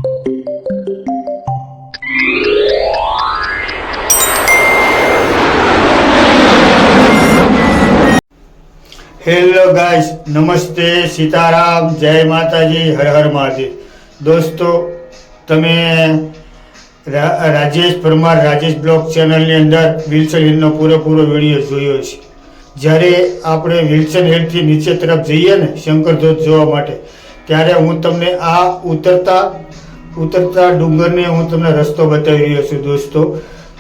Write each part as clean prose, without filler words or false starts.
Hello guys, નમસ્તે, સીતારામ, જય માતાજી, હર હર મહાદેવ. દોસ્તો, તમે રાજેશ પરમાર રાજેશ બ્લોગ ચેનલની અંદર વિલ્સન હિલનો પૂરેપૂરો વિડીયો જોયો છે. જ્યારે આપણે વિલ્સન હિલથી નીચે તરફ જઈએ ને શંકર ધોધ જોવા માટે, ત્યારે હું તમને આ ઉતરતા ડુંગરને હું તમને રસ્તો બતાવી રહ્યો છું દોસ્તો.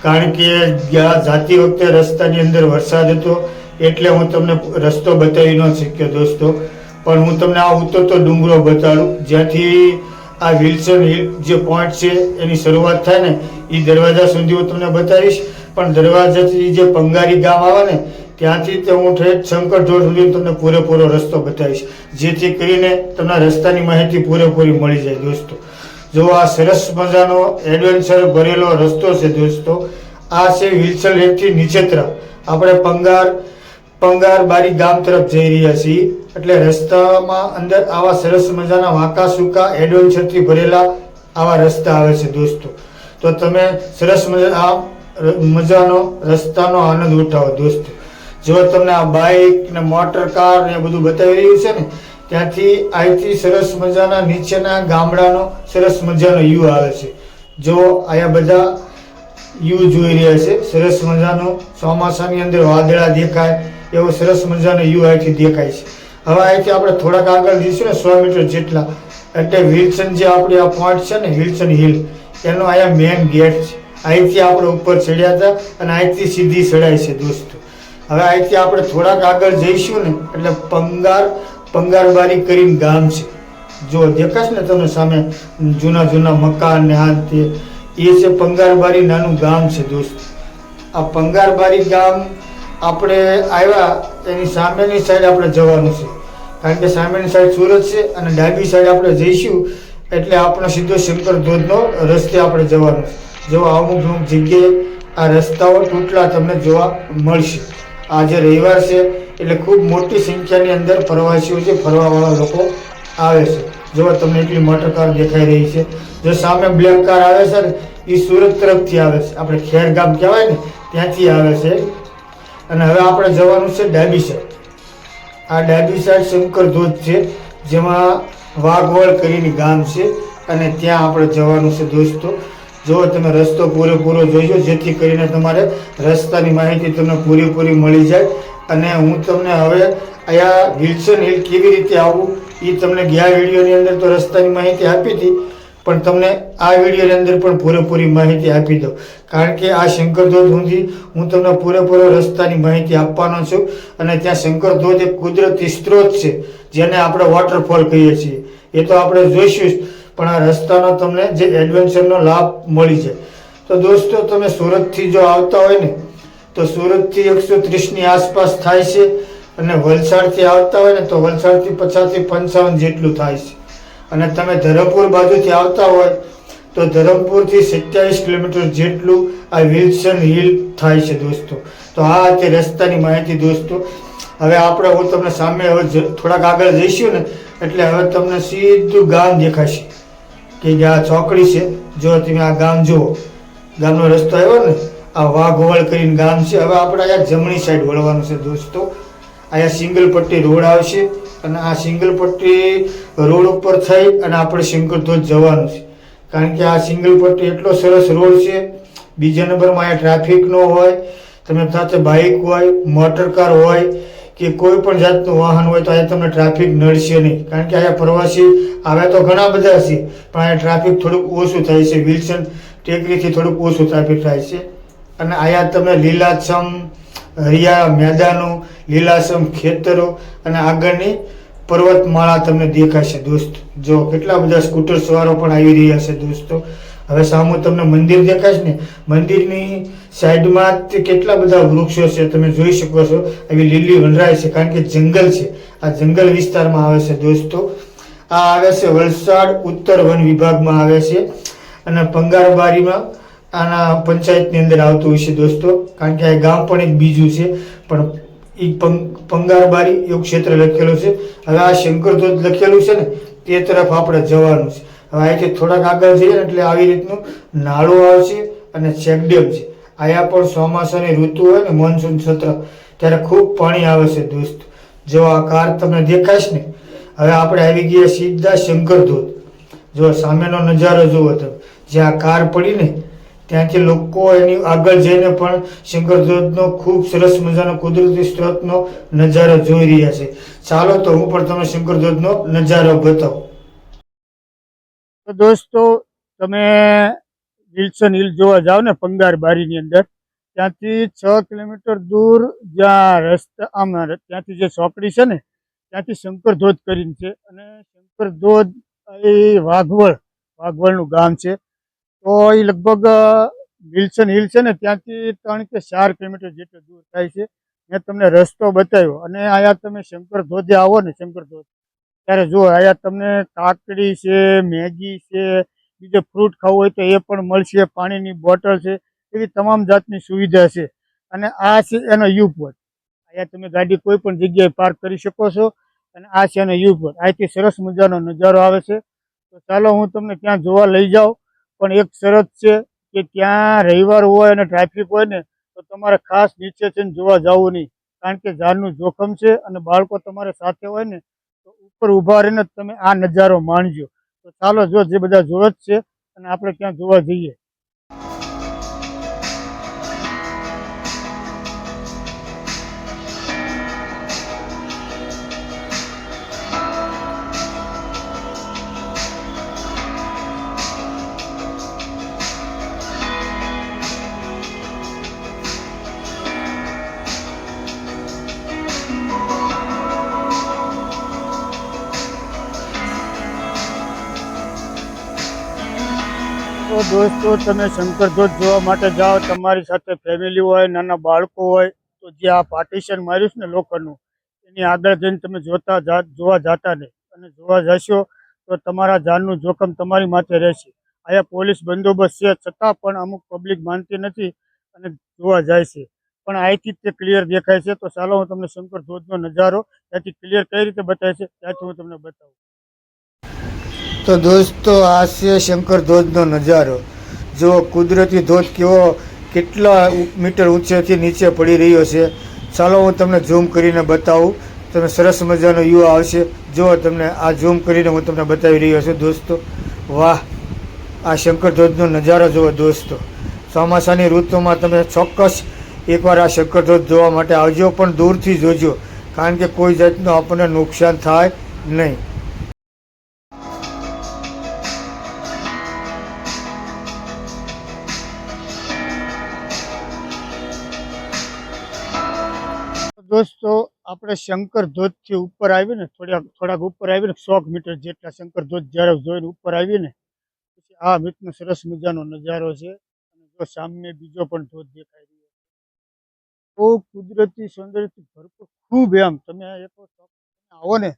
કારણ કે જાતી વખતે રસ્તાની અંદર વરસાદ હતો એટલે હું તમને રસ્તો બતાવી ન શક્યો દોસ્તો. પણ હું તમને આ ઉતરતો ડુંગરો બતાડું, જ્યાંથી આ વિલ્સન હિલ જે પોઈન્ટ છે એની શરૂઆત થાય ને એ દરવાજા સુધી હું તમને બતાવીશ. પણ દરવાજાથી જે પંગારી ગામ આવે ને ત્યાંથી તે હું ઠેઠ શંકર ધોધ સુધી તમને પૂરેપૂરો રસ્તો બતાવીશ, જેથી કરીને તમને રસ્તાની માહિતી પૂરેપૂરી મળી જાય દોસ્તો. જો આ સરસ મજાનો એડવેન્ચર ભરેલો રસ્તો છે દોસ્તો. આ છે વિલ્સન હિલથી નીચે તરફ આપણે પંગાર બારી ગામ તરફ જઈ રહ્યા છીએ. એટલે રસ્તામાં અંદર આવા સરસ મજાના વાંકા સૂકા એડવેન્ચરથી ભરેલા આવા રસ્તા આવે છે દોસ્તો. તો તમે સરસ મજાનો રસ્તાનો આનંદ ઉઠાવો દોસ્તો. જો તમને આ બાઇક ને મોટર કાર ને બધું બતાવી રહ્યું છે ને, ત્યાંથી અહીંથી સરસ મજાના નીચેના ગામડાનો સરસ મજાનો વ્યૂ આવે છે. જો અહીંયા બધા વ્યૂ જોઈ રહ્યા છે, સરસ મજાનો ચોમાસાની અંદર વાદળા દેખાય એવો સરસ મજાનો વ્યૂ અહીંથી દેખાય છે. હવે અહીંથી આપણે થોડાક આગળ જઈશું ને 100 મીટર જેટલા, એટલે વિલ્સન જે આપણે આ પોઈન્ટ છે ને વિલ્સન હિલ, એનો અહીંયા મેઇન ગેટ છે. અહીંથી આપણે ઉપર ચડ્યા હતા અને અહીંથી સીધી ચડાય છે દોસ્તો. હવે અહીંથી આપણે થોડાક આગળ જઈશું ને એટલે પંગારબારી કરીને ગામ છે. જો દેખાશ ને તમને સામે જૂના મકાન ને આ તે, એ છે પંગારબારી નાનું ગામ છે દોસ્તો. આ પંગારબારી ગામ આપણે આવ્યા એની સામેની સાઈડ આપણે જવાનું છે, કારણ કે સામેની સાઈડ સુરત છે અને ડાબી સાઈડ આપણે જઈશું એટલે આપણે સીધો શંકર ધોધનો રસ્તે આપણે જવાનું છે. જો અમુક જગ્યાએ આ રસ્તાઓ તૂટલા તમને જોવા મળશે. આજે રવિવાર છે એટલે ખૂબ મોટી સંખ્યાની અંદર પ્રવાસીઓ છે, ફરવાવાળા લોકો આવે છે. જો તમને એટલી મોટર કાર દેખાઈ રહી છે. જો સામે બ્લેક કાર આવે છે ને એ સુરત તરફથી આવે છે, આપણે ખેરગામ કહેવાય ને ત્યાંથી આવે છે. અને હવે આપણે જવાનું છે ડાબી સાઈડ. આ ડાબી સાઈડ શંકર ધોધ છે, જેમાં વાઘવળ કરીને ગામ છે અને ત્યાં આપણે જવાનું છે દોસ્તો. જો તમે રસ્તો પૂરેપૂરો જોઈજો, જેથી કરીને તમારે રસ્તાની માહિતી તમને પૂરેપૂરી મળી જાય. અને હું તમને હવે અહીંયા વિલ્સન હિલ કેવી રીતે આવવું એ તમને ગયા વિડીયોની અંદર તો રસ્તાની માહિતી આપી હતી, પણ તમને આ વિડીયોની અંદર પણ પૂરેપૂરી માહિતી આપી દઉં. કારણ કે આ શંકર ધોધ સુધી હું તમને પૂરેપૂરો રસ્તાની માહિતી આપવાનો છું. અને ત્યાં શંકર ધોધ એક કુદરતી સ્ત્રોત છે, જેને આપણે વોટરફોલ કહીએ છીએ. એ તો આપણે જોઈશું, પણ આ રસ્તાનો તમને જે એડવેન્ચરનો લાભ મળી જાય. તો દોસ્તો, તમે સુરતથી જો આવતા હોય ને તો સુરતથી 130ની આસપાસ થાય છે, અને વલસાડથી આવતા હોય ને તો વલસાડથી 50થી 55 જેટલું થાય છે. અને તમે ધરમપુર બાજુથી આવતા હોય તો ધરમપુરથી 27 કિલોમીટર જેટલું આ વિલ્સન હિલ થાય છે દોસ્તો. તો આ તે રસ્તાની માહિતી દોસ્તો. હવે હું તમને સામે હવે થોડાક આગળ જઈશું ને એટલે હવે તમને સીધું ગામ દેખાશે કે આ ચોકડી છે. જો તમે આ ગામ જુઓ, ગામનો રસ્તો આવ્યો ને, આ વાઘવળ કરીને ગામ છે. હવે આપણે અહીંયા જમણી સાઈડ વળવાનું છે દોસ્તો. અહીંયા સિંગલ પટ્ટી રોડ આવશે અને આ સિંગલ પટ્ટી રોડ ઉપર થઈ અને આપણે શંકર ધોધ જવાનું છે. કારણ કે આ સિંગલ પટ્ટી એટલો સરસ રોડ છે. બીજા નંબરમાં અહીંયા ટ્રાફિક ન હોય, તમે સાથે બાઇક હોય, મોટર કાર હોય કે કોઈ પણ જાતનું વાહન હોય તો અહીંયા તમને ટ્રાફિક નડશે નહીં. કારણ કે અહીંયા પ્રવાસી આવે તો ઘણા બધા છે, પણ અહીંયા ટ્રાફિક થોડુંક ઓછું થાય છે. વિલ્સન ટેકરીથી થોડુંક ઓછું ટ્રાફિક થાય છે. અને અહીંયા તમે લીલાછમ હરિયા મેદાનો, લીલાછમ ખેતરો અને આગળની પર્વતમાળા તમને દેખાશે દોસ્તો. જો કેટલા બધા સ્કૂટર સવારો પણ આવી રહ્યા છે દોસ્તો. હવે સામે તમને મંદિર દેખાશે ને, મંદિરની સાઈડમાં કેટલા બધા વૃક્ષો છે તમે જોઈ શકો છો. આવી લીલી વનરાય છે, કારણ કે જંગલ છે. આ જંગલ વિસ્તારમાં આવે છે દોસ્તો. આ આવે છે વલસાડ ઉત્તર વન વિભાગમાં આવે છે અને પંગારબારીમાં આના પંચાયતની અંદર આવતું હોય છે દોસ્તો. કારણ કે આ ગામ પણ એક બીજું છે, પણ એ પંગારબારી એવું ક્ષેત્ર લખેલું છે. હવે આ શંકર ધોધ લખેલું છે ને તે તરફ આપણે જવાનું છે. હવે અહીંથી થોડાક આગળ જઈએ ને એટલે આવી રીતનું નાળું આવશે અને ચેકડેમ છે. અહીંયા પણ ચોમાસાની ઋતુ હોય ને મોન્સૂન સત્ર ત્યારે ખૂબ પાણી આવે છે દોસ્ત. જો આ કાર તમને દેખાશ ને, હવે આપણે આવી ગયા સીધા શંકર ધોધ. જો સામેનો નજારો જુઓ તમે, જ્યાં કાર પડી ને ત્યાંથી લોકો એની આગળ જઈને પણ શંકર ધોધનો ખૂબ સરસ મજાનો કુદરતી સ્ત્રોતનો નજારો જોઈ રહ્યા છે. ચાલો તો હું પણ તમને શંકર ધોધનો નજારો બતાવું. તો દોસ્તો, તમે વિલ્સન હિલ જોવા જાઓ ને પંગાર બારીની અંદર, ત્યાંથી 6 કિલોમીટર દૂર જ્યાં રસ્તા આમ ત્યાંથી જે ચોકડી છે ને ત્યાંથી શંકર ધોધ કરીને છે. અને શંકર ધોધ એ વાઘવળનું ગામ છે. તો એ લગભગ વિલ્સન હિલ છે ને ત્યાંથી 3 કે 4 કિલોમીટર જેટલું દૂર થાય છે. મેં તમને રસ્તો બતાવ્યો. અને અહીંયા તમે શંકર ધોધે આવો ને, શંકર ધોધ, ત્યારે જુઓ અહીંયા તમને કાકડી છે, મેગી છે, બીજે ફ્રૂટ ખાવું હોય તો એ પણ મળશે, પાણીની બોટલ છે, એવી તમામ જાતની સુવિધા છે. અને આ છે એનો યુ પોઈન્ટ. અહીંયા તમે ગાડી કોઈ પણ જગ્યાએ પાર્ક કરી શકો છો. અને આ છે એનો યુ પોઈન્ટ. અહીંથી સરસ મજાનો નજારો આવે છે. તો ચાલો હું તમને ત્યાં જોવા લઈ જાઉં. પણ એક શરત છે કે ત્યાં રવિવાર હોય અને ટ્રાફિક હોય ને તો તમારે ખાસ નીચે છે ને જોવા જવું નહીં, કારણ કે જાનનું જોખમ છે. અને બાળકો તમારે સાથે હોય ને તો ઉપર ઊભા રહીને તમે આ નજારો માણજો. તો ચાલો, જો જે બધા જોવે જ છે અને આપણે ત્યાં જોવા જઈએ. તો દોસ્તો, તમે શંકર ધોધ જોવા માટે જાઓ, તમારી સાથે ફેમિલી હોય, નાના બાળકો હોય, તો જે આ પાર્ટીશન માર્યું છે ને લોખંડનું, એની આગળ જઈને તમે જોવા જતા નહીં. અને જોવા જશો તો તમારા જાનનું જોખમ તમારી માથે રહેશે. અહીંયા પોલીસ બંદોબસ્ત છે, છતાં પણ અમુક પબ્લિક માનતી નથી અને જોવા જાય છે. પણ અહીંથી તે ક્લિયર દેખાય છે. તો ચાલો હું તમને શંકર ધોધનો નજારો ત્યાંથી ક્લિયર કઈ રીતે બતાવે છે ત્યાંથી હું તમને બતાવું. તો દોસ્તો, આ છે શંકર ધોધનો નજારો. જો કુદરતી ધોધ કેટલા મીટર ઊંચેથી નીચે પડી રહ્યો છે. ચાલો હું તમને ઝૂમ કરીને બતાવું. તમે સરસ મજાનો વ્યૂ આવશે. જો તમને આ ઝૂમ કરીને હું તમને બતાવી રહ્યો છું દોસ્તો. વાહ, આ શંકર ધોધનો નજારો જુઓ દોસ્તો. ચોમાસાની ઋતુમાં તમે ચોક્કસ એકવાર આ શંકર ધોધ જોવા માટે આવજો, પણ દૂરથી જોજો, કારણ કે કોઈ જાતનું આપણને નુકસાન થાય નહીં. દોસ્તો, આપણે શંકર ધોધથી ઉપર આવીને થોડાક ઉપર આવીને 100 મીટર જેટલા શંકર ધોધ જ્યારે જોઈને ઉપર આવીને પછી આ રીતનો સરસ મજાનો નજારો છે. અને જો સામે બીજો પણ ધોધ દેખાઈ રહ્યો છે. બહુ કુદરતી સૌંદર્યથી ભરપૂર, ખૂબ એમ તમે આવો ને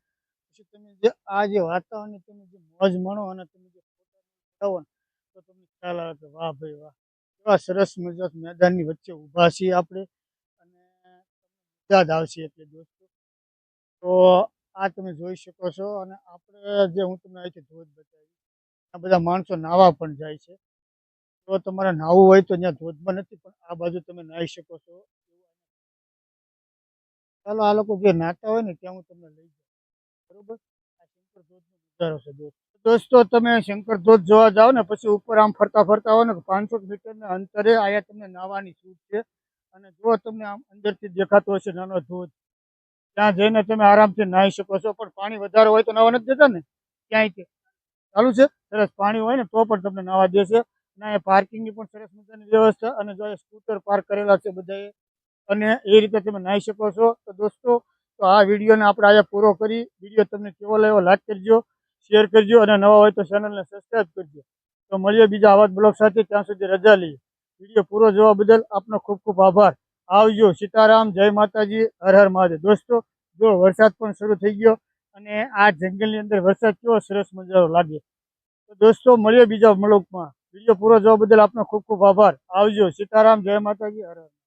પછી તમે જે આ જે વાતાવરણ તમે જે મોજ માણો અને તમે જે ફોટો ને તો તમને ખ્યાલ આવે કે વાહ ભાઈ વાહ, એવા સરસ મજા મેદાનની વચ્ચે ઊભા છીએ આપણે. અને યાદ આવશે એટલે દોસ્તો. તો આ તમે જોઈ શકો છો. અને આપણે જે હું તમને અહીંથી ધોધ બતાવી, આ બધા માણસો નાહવા પણ જાય છે. તો તમારે નાહવું હોય તો ત્યાં ધોધમાં નથી, પણ આ બાજુ તમે નાહી શકો છો. ચાલો, આ લોકો જે નાહતા હોય ને ત્યાં હું તમને લઈ જાઉં. બરોબર, આ શંકર ધોધનો નજારો છે દોસ્તો. તમે શંકર ધોધ જોવા જાઓ ને પછી ઉપર આમ ફરતા ફરતા હોય ને 500 મીટરના અંતરે અહીંયા તમને નાહવાની છૂટ છે. અને જો તમને આમ અંદરથી દેખાતો હશે નાનો ધોધ, ત્યાં જઈને તમે આરામથી નાહી શકો છો. પણ પાણી વધારે હોય તો નાહવા નથી દેતા ને, ક્યાંય ચાલુ છે સરસ પાણી હોય ને તો પણ તમને નાહવા દેશે. અને પાર્કિંગની પણ સરસ મજાની વ્યવસ્થા, અને જો સ્કૂટર પાર્ક કરેલા છે બધાએ, અને એ રીતે તમે નાહી શકો છો. તો દોસ્તો, તો આ વિડીયોને આપણે અહીંયા પૂરો કરી. વિડીયો તમને કેવો લાગ્યો લાઈક કરજો, શેર કરજો, અને નવા હોય તો ચેનલને સબસ્ક્રાઈબ કરજો. તો મળીએ બીજા આવા જ બ્લોગ સાથે. ત્યાં સુધી રજા લઈએ. વિડીયો પૂરો જોવા બદલ આપનો ખૂબ ખૂબ આભાર. આવજો. સીતારામ, જય માતાજી, હર હર મહાદેવ. દોસ્તો, જો વરસાદ પણ શરૂ થઈ ગયો અને આ જંગલની અંદર વરસાદ કેવો સરસ મજાનો લાગે. તો દોસ્તો, મળીએ બીજા બ્લોગમાં. વિડીયો પૂરો જોવા બદલ આપનો ખૂબ ખૂબ આભાર. આવજો. સીતારામ, જય માતાજી, હર હર.